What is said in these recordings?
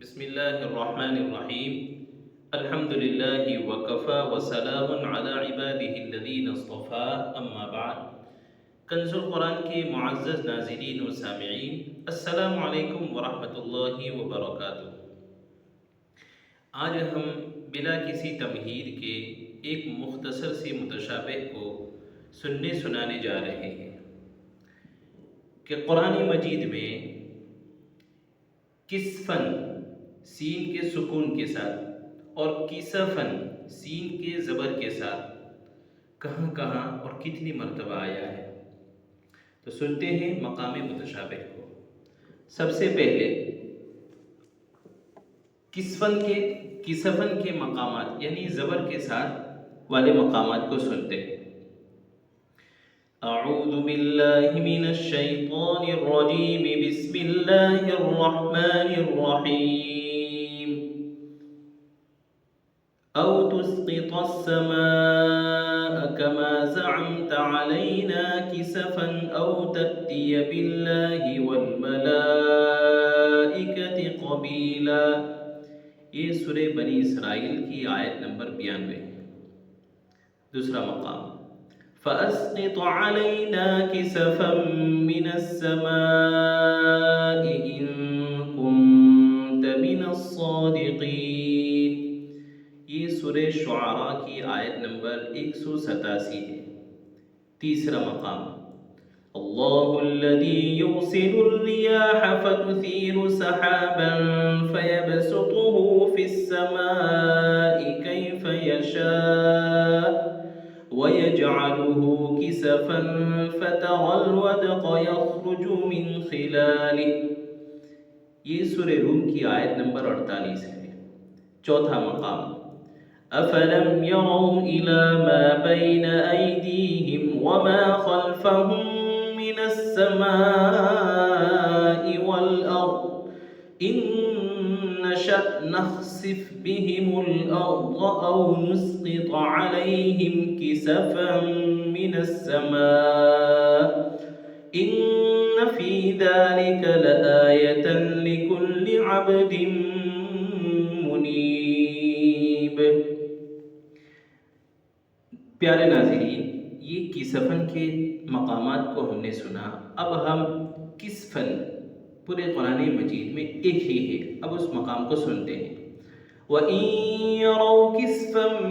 بسم الله الرحمن الرحيم. الحمد لله وكفى وسلام على عباده الذين اصطفى. اما بعد. کنز القرآن کے معزز ناظرین و سامعین، السلام علیکم ورحمۃ اللہ وبرکاتہ۔ آج ہم بلا کسی تمہید کے ایک مختصر سی متشابہ کو سننے سنانے جا رہے ہیں کہ قرآن مجید میں کسفن سین کے سکون کے ساتھ اور کسفن سین کے زبر کے ساتھ کہاں کہاں اور کتنی مرتبہ آیا ہے۔ تو سنتے ہیں مقام متشابہ کو۔ سب سے پہلے کسفن کے مقامات یعنی زبر کے ساتھ والے مقامات کو سنتے ہیں۔ اعوذ باللہ من الشیطان الرجیم، بسم اللہ الرحمن الرحیم۔ او تسقط السماء كما زعمت علينا كسفا او تأتي بالله والملائكة قبيلا۔ یہ سورہ بنی اسرائیل کی آیت نمبر 92 ہے۔ دوسرا مقام فَأَسْقِطْ عَلَيْنَا كِسَفًا مِّنَ السَّمَاءِ إِن كُنتَ مِنَ الصَّادِقِينَ۔ یہ سورہ شعراء کی آیت نمبر 187 ہے۔ تیسرا مقام اللہ الذی یرسل الریاح فتثیر سحابا فیبسطه فی السماء کیف یشاء وَيَجْعَلُهُ كِسَفًا فَتَرَى الْوَدْقَ يَخْرُجُ مِنْ خِلَالِهِ۔ یہ سورہ روم کی آیت نمبر 48 ہے۔ چوتھا مقام أَفَلَمْ يَرَوْا إِلَى مَا بَيْنَ أَيْدِيهِمْ وَمَا خَلْفَهُمْ مِنَ السَّمَاءِ وَالْأَرْضِ إِن نَّشَأْ نَخْسِفْ بِهِمُ الْأَرْضَ أَوْ نُسْقِطْ عَلَيْهِمْ كِسَفًا مِّنَ السَّمَاءِ إِنَّ فِي ذَلِكَ لَآيَةً لِكُلِّ عَبْدٍ منیب۔ پیارے ناظرین، یہ کسفن کے مقامات کو ہم نے سنا۔ اب ہم کسفن پورے قرآن مجید میں ایک ہی ہے، اب اس مقام کو سنتے ہیں۔ وَإِن يَرَوْا كِسْفًا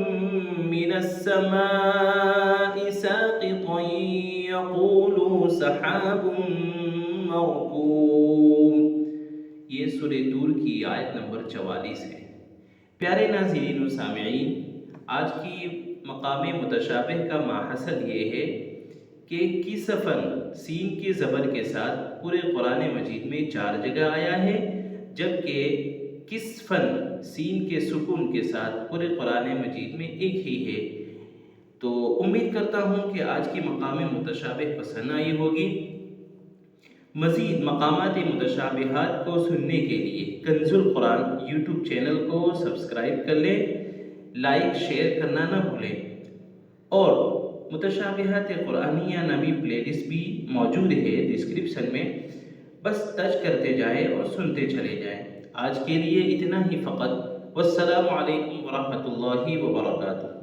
مِّنَ السَّمَاءِ سَاقِطًا يَقُولُوا سَحَابٌ مَّرْكُومٌ۔ یہ سورہ طور کی آیت نمبر 44 ہے۔ پیارے ناظرین و سامعین، آج کی مقام متشابہ کا ماحصل یہ ہے کہ کسفن سین کے زبر کے ساتھ پورے قرآن مجید میں 4 جگہ آیا ہے، جبکہ کسفن سین کے سکون کے ساتھ پورے قرآن مجید میں ایک ہی ہے۔ تو امید کرتا ہوں کہ آج کی مقام متشابہ پسند آئی ہوگی۔ مزید مقامات متشابہات کو سننے کے لیے کنز القرآن یوٹیوب چینل کو سبسکرائب کر لیں، لائک شیئر کرنا نہ بھولیں، اور متشابہات قرآنیہ نامی پلے لسٹ بھی موجود ہے ڈسکرپشن میں، بس ٹچ کرتے جائیں اور سنتے چلے جائیں۔ آج کے لیے اتنا ہی فقط۔ والسلام علیکم ورحمۃ اللہ وبرکاتہ۔